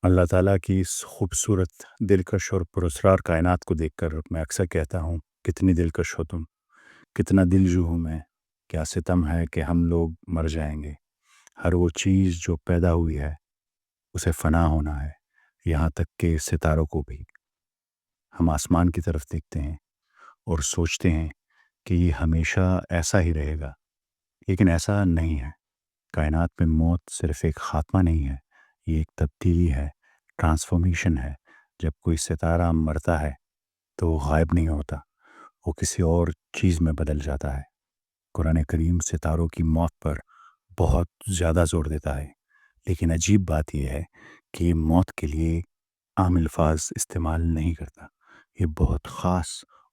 اللہ تعالیٰ کی اس خوبصورت دلکش اور پراسرار کائنات کو دیکھ کر میں اکثر کہتا ہوں کتنی دلکش ہو تم، کتنا دلجو ہوں میں، کیا ستم ہے کہ ہم لوگ مر جائیں گے۔ ہر وہ چیز جو پیدا ہوئی ہے اسے فنا ہونا ہے، یہاں تک کہ ستاروں کو بھی۔ ہم آسمان کی طرف دیکھتے ہیں اور سوچتے ہیں کہ یہ ہمیشہ ایسا ہی رہے گا، لیکن ایسا نہیں ہے۔ کائنات میں موت صرف ایک خاتمہ نہیں ہے، یہ ایک تبدیلی ہے، ٹرانسفارمیشن ہے۔ جب کوئی ستارہ مرتا ہے تو وہ غائب نہیں ہوتا، وہ کسی اور چیز میں بدل جاتا ہے۔ قرآن کریم ستاروں کی موت پر بہت زیادہ زور دیتا ہے، لیکن عجیب بات یہ ہے کہ یہ موت کے لیے عام الفاظ استعمال نہیں کرتا، یہ بہت خاص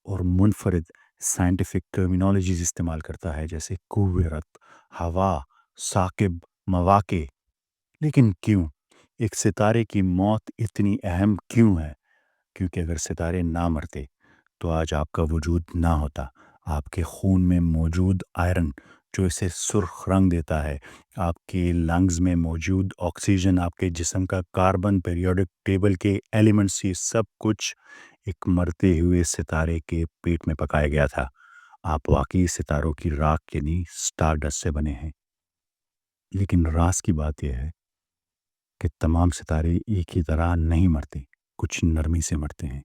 اور منفرد سائنٹیفک ٹرمینالوجیز استعمال کرتا ہے، جیسے کویرت، ہوا، ثاقب، مواقع۔ لیکن کیوں ایک ستارے کی موت اتنی اہم کیوں ہے؟ کیونکہ اگر ستارے نہ مرتے تو آج آپ کا وجود نہ ہوتا۔ آپ کے خون میں موجود آئرن جو اسے سرخ رنگ دیتا ہے، آپ کے لنگز میں موجود آکسیجن، آپ کے جسم کا کاربن، پیریوڈک ٹیبل کے ایلیمنٹس، یہ سب کچھ ایک مرتے ہوئے ستارے کے پیٹ میں پکایا گیا تھا۔ آپ واقعی ستاروں کی راکھ یعنی سٹار ڈسٹ سے بنے ہیں۔ لیکن راز کی بات یہ ہے کہ تمام ستارے ایک ہی طرح نہیں مرتے، کچھ نرمی سے مرتے ہیں،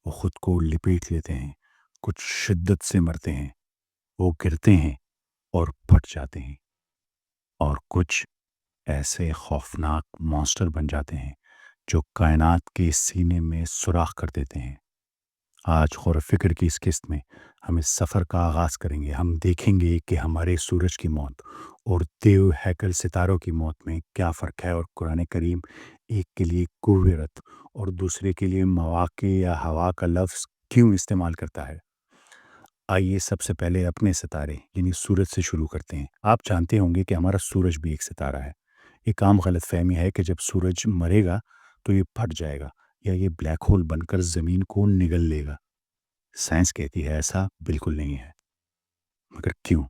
وہ خود کو لپیٹ لیتے ہیں، کچھ شدت سے مرتے ہیں، وہ گرتے ہیں اور پھٹ جاتے ہیں، اور کچھ ایسے خوفناک مانسٹر بن جاتے ہیں جو کائنات کے سینے میں سوراخ کر دیتے ہیں۔ آج غور و فکر کی اس قسط میں ہم اس سفر کا آغاز کریں گے۔ ہم دیکھیں گے کہ ہمارے سورج کی موت اور دیو ہیکل ستاروں کی موت میں کیا فرق ہے، اور قرآن کریم ایک کے لیے کویرت اور دوسرے کے لیے مواقع یا ہوا کا لفظ کیوں استعمال کرتا ہے۔ آئیے سب سے پہلے اپنے ستارے یعنی سورج سے شروع کرتے ہیں۔ آپ جانتے ہوں گے کہ ہمارا سورج بھی ایک ستارہ ہے۔ ایک عام غلط فہمی ہے کہ جب سورج مرے گا تو یہ پھٹ جائے گا یا یہ بلیک ہول بن کر زمین کو نگل لے گا۔ سائنس کہتی ہے ایسا بالکل نہیں ہے۔ مگر کیوں؟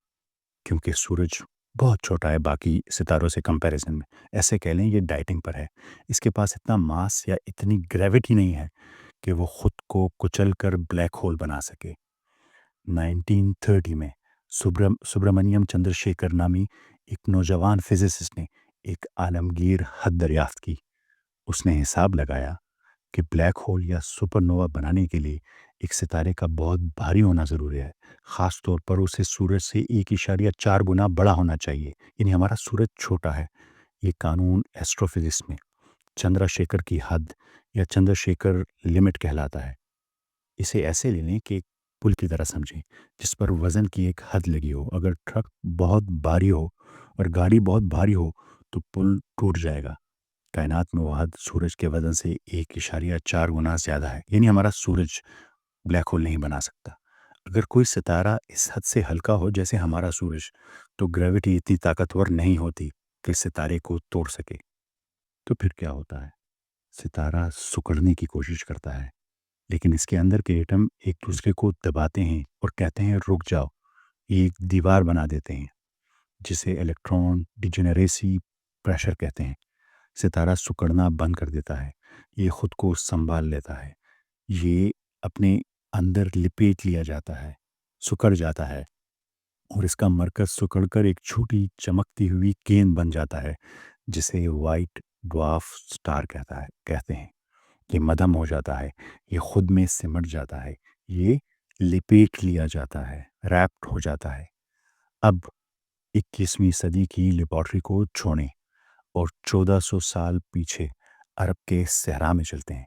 کیونکہ سورج بہت چھوٹا ہے باقی ستاروں سے کمپیریزن میں۔ ایسے کہہ لیں یہ ڈائٹنگ پر ہے۔ اس کے پاس اتنا ماس یا اتنی گریوٹی نہیں ہے کہ وہ خود کو کچل کر بلیک ہول بنا سکے۔ 1930 میں سبرامنیم چندر شیکھر نامی ایک نوجوان فزسسٹ نے ایک عالمگیر حد دریافت کی۔ اس نے حساب لگایا کہ بلیک ہول یا سپر نووا بنانے کے لیے ایک ستارے کا بہت بھاری ہونا ضروری ہے، خاص طور پر اسے سورج سے 1.4 گنا بڑا ہونا چاہیے، یعنی ہمارا سورج چھوٹا ہے۔ یہ قانون ایسٹرو فزکس میں چندرا شیکھر کی حد یا چندر شیکھر لمٹ کہلاتا ہے۔ اسے ایسے لے لیں کہ ایک پل کی طرح سمجھیں جس پر وزن کی ایک حد لگی ہو۔ اگر ٹرک بہت بھاری ہو اور گاڑی بہت بھاری ہو تو پل ٹوٹ جائے گا۔ کائنات میں وہ حد سورج کے وزن سے 1.4 گنا زیادہ ہے، یعنی ہمارا سورج بلیک ہول نہیں بنا سکتا۔ اگر کوئی ستارہ اس حد سے ہلکا ہو جیسے ہمارا سورج، تو گریوٹی اتنی طاقتور نہیں ہوتی کہ ستارے کو توڑ سکے۔ تو پھر کیا ہوتا ہے؟ ستارہ سکڑنے کی کوشش کرتا ہے، لیکن اس کے اندر کے ایٹم ایک دوسرے کو دباتے ہیں اور کہتے ہیں رک جاؤ، یہ ایک دیوار بنا دیتے ہیں جسے الیکٹران ڈیجنریسی پریشر کہتے ہیں۔ ستارہ سکڑنا بند کر دیتا ہے، یہ خود کو سنبھال لیتا ہے، یہ اپنے اندر لپیٹ لیا جاتا ہے، سکڑ جاتا ہے، اور اس کا مرکز سکڑ کر ایک چھوٹی چمکتی ہوئی گیند بن جاتا ہے جسے وائٹ ڈوارف سٹار کہتے ہیں۔ یہ مدھم ہو جاتا ہے، یہ خود میں سمٹ جاتا ہے، یہ لپیٹ لیا جاتا ہے، ریپڈ ہو جاتا ہے۔ اب 21ویں صدی کی لیبارٹری کو چھوڑیں اور 1400 سال پیچھے عرب کے صحرا میں چلتے ہیں۔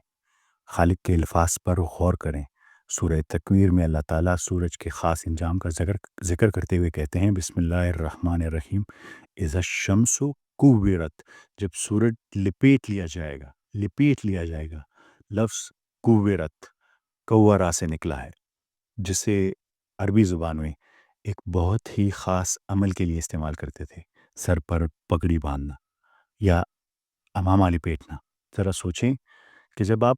خالق کے الفاظ پر غور کریں۔ سورہ تکویر میں اللہ تعالیٰ سورج کے خاص انجام کا ذکر کرتے ہوئے کہتے ہیں بسم اللہ الرحمن الرحیم، اذا الشمس کوورت، جب سورج لپیٹ لیا جائے گا۔ لفظ کوورت کورا سے نکلا ہے، جسے عربی زبان میں ایک بہت ہی خاص عمل کے لیے استعمال کرتے تھے، سر پر پگڑی باندھنا یا امامہ لپیٹنا۔ ذرا سوچیں کہ جب آپ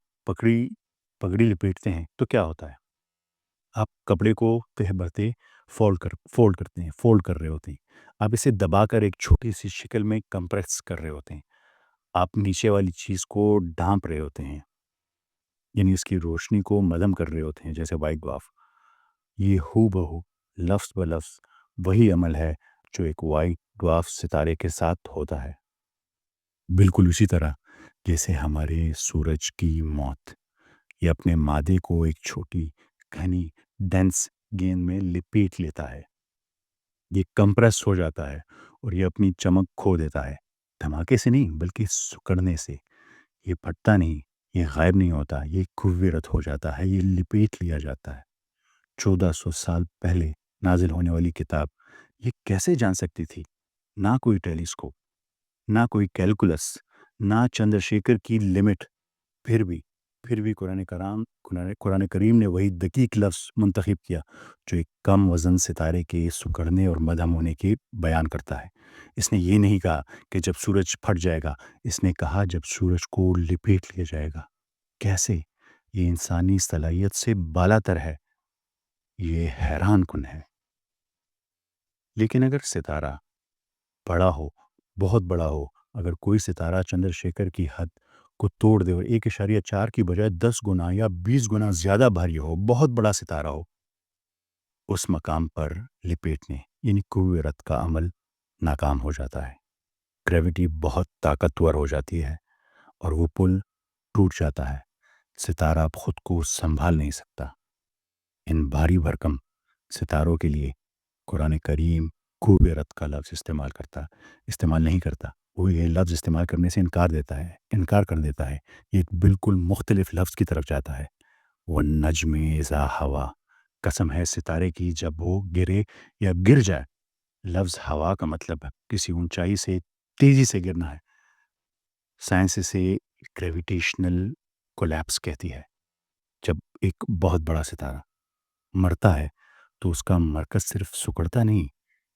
پگڑی لپیٹتے ہیں تو کیا ہوتا ہے؟ آپ کپڑے کو تہ برتے فولڈ کر رہے ہوتے ہیں، آپ اسے دبا کر ایک چھوٹی سی شکل میں کمپریس کر رہے ہوتے ہیں۔ آپ نیچے والی چیز کو ڈھانپ رہے ہوتے ہیں، یعنی اس کی روشنی کو مدھم کر رہے ہوتے ہیں، جیسے وائٹ ڈوارف۔ یہ ہو بہو لفظ بلفظ وہی عمل ہے جو ایک وائٹ ڈوارف ستارے کے ساتھ ہوتا ہے، بالکل اسی طرح جیسے ہمارے سورج کی موت۔ یہ اپنے مادے کو ایک چھوٹی گھنی ڈینس گیند میں لپیٹ لیتا ہے، یہ کمپریس ہو جاتا ہے اور یہ اپنی چمک کھو دیتا ہے، دھماکے سے نہیں بلکہ سکڑنے سے۔ یہ پھٹتا نہیں، یہ غائب نہیں ہوتا، یہ کویرت ہو جاتا ہے، یہ لپیٹ لیا جاتا ہے۔ 1400 سال پہلے نازل ہونے والی کتاب یہ کیسے جان سکتی تھی؟ نہ کوئی ٹیلیسکوپ، نہ کوئی کیلکولس، نہ چندر شیکر کی لمٹ۔ پھر بھی قرآن کریم نے وہی دقیق لفظ منتخب کیا جو ایک کم وزن ستارے کے سکڑنے اور مدھم ہونے کی بیان کرتا ہے۔ اس نے یہ نہیں کہا کہ جب سورج پھٹ جائے گا، اس نے کہا جب سورج کو لپیٹ لیا جائے گا۔ کیسے؟ یہ انسانی صلاحیت سے بالاتر ہے، یہ حیران کن ہے۔ لیکن اگر ستارہ بڑا ہو، بہت بڑا ہو، اگر کوئی ستارہ چندر شیکر کی حد کو توڑ دے اور 1.4 کی بجائے 10 گنا یا 20 گنا زیادہ بھاری ہو، بہت بڑا ستارہ ہو، اس مقام پر لپیٹنے یعنی کویرت کا عمل ناکام ہو جاتا ہے۔ گریوٹی بہت طاقتور ہو جاتی ہے اور وہ پل ٹوٹ جاتا ہے، ستارہ اب خود کو سنبھال نہیں سکتا۔ ان بھاری بھرکم ستاروں کے لیے قرآن کریم کوبیرت کا لفظ استعمال نہیں کرتا، وہ یہ لفظ استعمال کرنے سے انکار کر دیتا ہے۔ یہ ایک بالکل مختلف لفظ کی طرف جاتا ہے، وہ نجم اذا ہوا، قسم ہے ستارے کی جب وہ گرے یا گر جائے۔ لفظ ہوا کا مطلب ہے کسی اونچائی سے تیزی سے گرنا ہے، سائنس اسے گریویٹیشنل کولیپس کہتی ہے۔ جب ایک بہت بڑا ستارہ مرتا ہے تو اس کا مرکز صرف سکڑتا نہیں،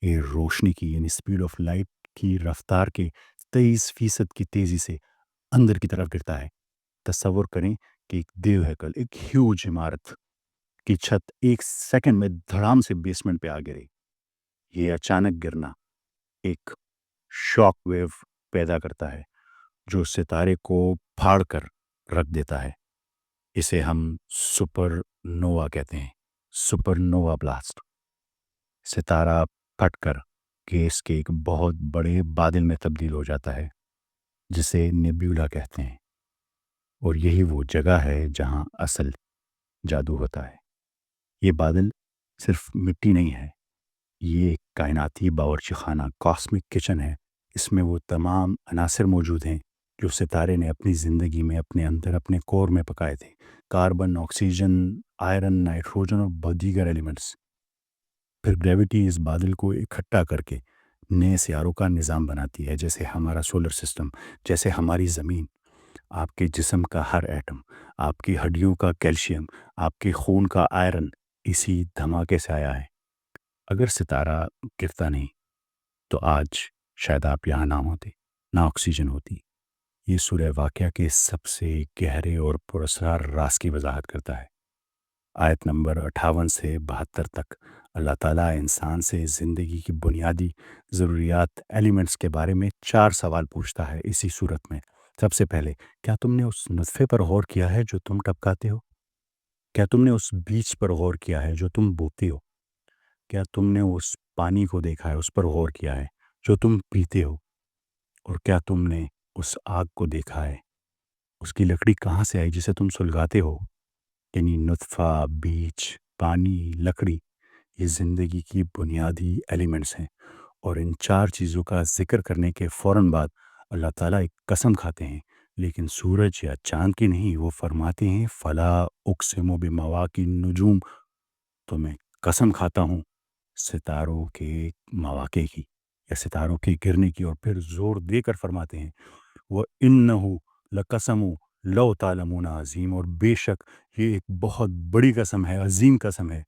یہ روشنی کی یعنی سپیڈ آف لائٹ کی رفتار کے 23% کی تیزی سے اندر کی طرف گرتا ہے۔ تصور کریں کہ ایک دیو ہیکل، ایک ہیوج عمارت کی چھت 1 سیکنڈ میں دھڑام سے بیسمنٹ پہ آ گرے۔ یہ اچانک گرنا ایک شاک ویو پیدا کرتا ہے جو ستارے کو پھاڑ کر رکھ دیتا ہے۔ اسے ہم سپر نووا کہتے ہیں، سپر نووا بلاسٹ۔ ستارہ پھٹ کر گیس کے ایک بہت بڑے بادل میں تبدیل ہو جاتا ہے جسے نیبیولا کہتے ہیں، اور یہی وہ جگہ ہے جہاں اصل جادو ہوتا ہے۔ یہ بادل صرف مٹی نہیں ہے، یہ ایک کائناتی باورچی خانہ، کاسمک کچن ہے۔ اس میں وہ تمام عناصر موجود ہیں جو ستارے نے اپنی زندگی میں اپنے اندر اپنے کور میں پکائے تھے: کاربن، آکسیجن، آئرن، نائٹروجن اور بہت دیگر ایلیمنٹس۔ پھر گریوٹی اس بادل کو اکٹھا کر کے نئے سیاروں کا نظام بناتی ہے، جیسے ہمارا سولر سسٹم، جیسے ہماری زمین۔ آپ کے جسم کا ہر ایٹم، آپ کی ہڈیوں کا کیلشیم، آپ کے خون کا آئرن اسی دھماکے سے آیا ہے۔ اگر ستارہ گرتا نہیں تو آج شاید آپ یہاں نہ ہوتے، نہ آکسیجن ہوتی۔ یہ سورہ واقعہ کے سب سے گہرے اور پراسرار راز کی وضاحت کرتا ہے۔ آیت نمبر 58 سے 72 تک اللہ تعالیٰ انسان سے زندگی کی بنیادی ضروریات ایلیمنٹس کے بارے میں 4 سوال پوچھتا ہے اسی صورت میں۔ سب سے پہلے، کیا تم نے اس نطفے پر غور کیا ہے جو تم ٹپکاتے ہو؟ کیا تم نے اس بیج پر غور کیا ہے جو تم بوتے ہو؟ کیا تم نے اس پانی کو دیکھا ہے، اس پر غور کیا ہے جو تم پیتے ہو؟ اور کیا تم نے اس آگ کو دیکھا ہے، اس کی لکڑی کہاں سے آئی جسے تم سلگاتے ہو؟ یعنی نطفہ، بیج، پانی، لکڑی، یہ زندگی کی بنیادی ایلیمنٹس ہیں۔ اور ان 4 چیزوں کا ذکر کرنے کے فوراً بعد اللہ تعالیٰ ایک قسم کھاتے ہیں، لیکن سورج یا چاند کی نہیں۔ وہ فرماتے ہیں فلا اقسم بمواقع النجوم، تو میں قسم کھاتا ہوں ستاروں کے مواقع کی یا ستاروں کے گرنے کی، اور پھر زور دے کر فرماتے ہیں وَإِنَّهُ لَقَسَمٌ لَوْ تَعْلَمُونَ عظیم، اور بے شک یہ ایک بہت بڑی قسم ہے، عظیم قسم ہے،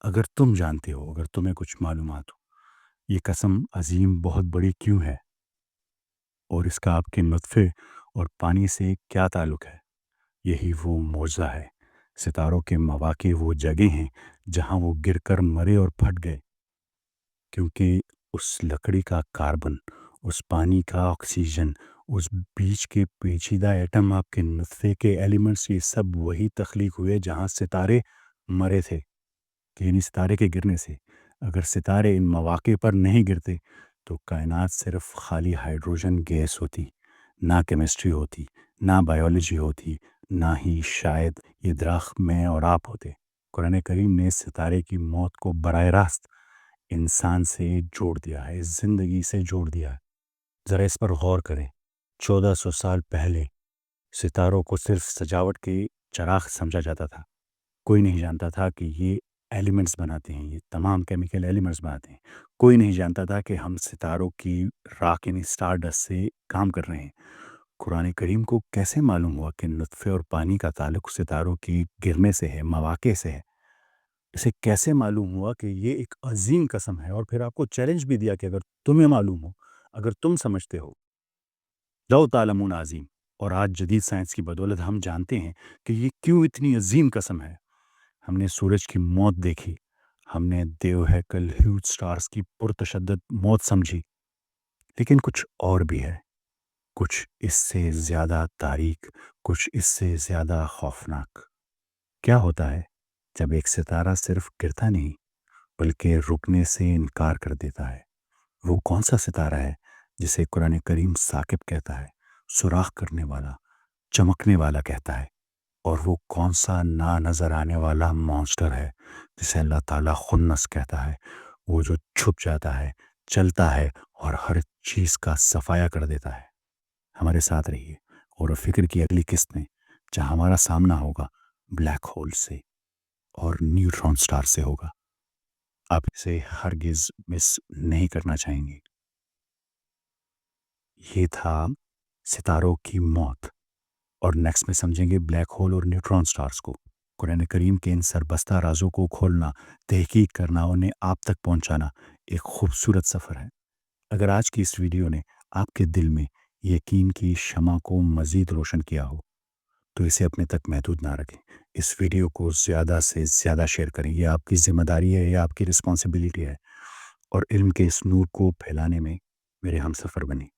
اگر تم جانتے ہو، اگر تمہیں کچھ معلومات ہو۔ یہ قسم عظیم بہت بڑی کیوں ہے، اور اس کا آپ کے نطفے اور پانی سے کیا تعلق ہے؟ یہی وہ معجزہ ہے۔ ستاروں کے مواقع وہ جگہ ہیں جہاں وہ گر کر مرے اور پھٹ گئے، کیونکہ اس لکڑی کا کاربن، اس پانی کا آکسیجن اس بیچ کے پیچیدہ ایٹم، آپ کے نطفے کے ایلیمنٹس، یہ سب وہی تخلیق ہوئے جہاں ستارے مرے تھے، کہ یعنی ستارے کے گرنے سے اگر ستارے ان مواقع پر نہیں گرتے تو کائنات صرف خالی ہائیڈروجن گیس ہوتی، نہ کیمسٹری ہوتی، نہ بائیولوجی ہوتی، نہ ہی شاید یہ درخت میں اور آپ ہوتے۔ قرآن کریم نے ستارے کی موت کو براہ راست انسان سے جوڑ دیا ہے، زندگی سے جوڑ دیا ہے۔ ذرا اس پر غور کریں۔ 1400 سال پہلے ستاروں کو صرف سجاوٹ کے چراغ سمجھا جاتا تھا۔ کوئی نہیں جانتا تھا کہ یہ ایلیمنٹس بناتے ہیں، یہ تمام کیمیکل ایلیمنٹس بناتے ہیں۔ کوئی نہیں جانتا تھا کہ ہم ستاروں کی راک یعنی اسٹار ڈسٹ سے کام کر رہے ہیں۔ قرآن کریم کو کیسے معلوم ہوا کہ نطفے اور پانی کا تعلق ستاروں کی گرنے سے ہے، مواقع سے ہے؟ اسے کیسے معلوم ہوا کہ یہ ایک عظیم قسم ہے؟ اور پھر آپ کو چیلنج بھی دیا کہ اگر تمہیں معلوم ہو، اگر تم سمجھتے ہو، لو تعلمون عظیم۔ اور آج جدید سائنس کی بدولت ہم جانتے ہیں کہ یہ کیوں اتنی عظیم قسم ہے۔ ہم نے سورج کی موت دیکھی، ہم نے دیو ہیکل ہیوج سٹارز کی پرتشدد موت سمجھی، لیکن کچھ اور بھی ہے، کچھ اس سے زیادہ تاریک، کچھ اس سے زیادہ خوفناک۔ کیا ہوتا ہے جب ایک ستارہ صرف گرتا نہیں بلکہ رکنے سے انکار کر دیتا ہے؟ وہ کون سا ستارہ ہے جسے قرآن کریم ثاقب کہتا ہے، سوراخ کرنے والا، چمکنے والا کہتا ہے؟ اور وہ کون سا نا نظر آنے والا مانسٹر ہے جسے اللہ تعالیٰ خنس کہتا ہے، وہ جو چھپ جاتا ہے، چلتا ہے اور ہر چیز کا صفایا کر دیتا ہے؟ ہمارے ساتھ رہیے اور فکر کی اگلی قسط میں جہاں ہمارا سامنا ہوگا بلیک ہول سے اور نیوٹران سٹار سے ہوگا، آپ اسے ہرگز مس نہیں کرنا چاہیں گے۔ یہ تھا ستاروں کی موت، اور نیکسٹ میں سمجھیں گے بلیک ہول اور نیوٹران سٹارز کو۔ قرآن کریم کے ان سربستہ رازوں کو کھولنا، تحقیق کرنا، انہیں آپ تک پہنچانا ایک خوبصورت سفر ہے۔ اگر آج کی اس ویڈیو نے آپ کے دل میں یقین کی شمع کو مزید روشن کیا ہو تو اسے اپنے تک محدود نہ رکھیں۔ اس ویڈیو کو زیادہ سے زیادہ شیئر کریں، یہ آپ کی ذمہ داری ہے، یہ آپ کی رسپانسبلٹی ہے، اور علم کے اس نور کو پھیلانے میں میرے ہم سفر بنیں۔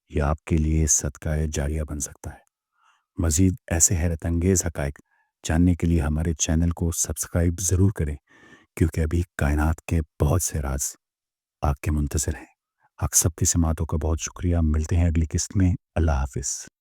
یہ آپ کے لیے صدقہ جاریہ بن سکتا ہے۔ مزید ایسے حیرت انگیز حقائق جاننے کے لیے ہمارے چینل کو سبسکرائب ضرور کریں، کیونکہ ابھی کائنات کے بہت سے راز آپ کے منتظر ہیں۔ آپ سب کی سماعتوں کا بہت شکریہ۔ ملتے ہیں اگلی قسط میں۔ اللہ حافظ۔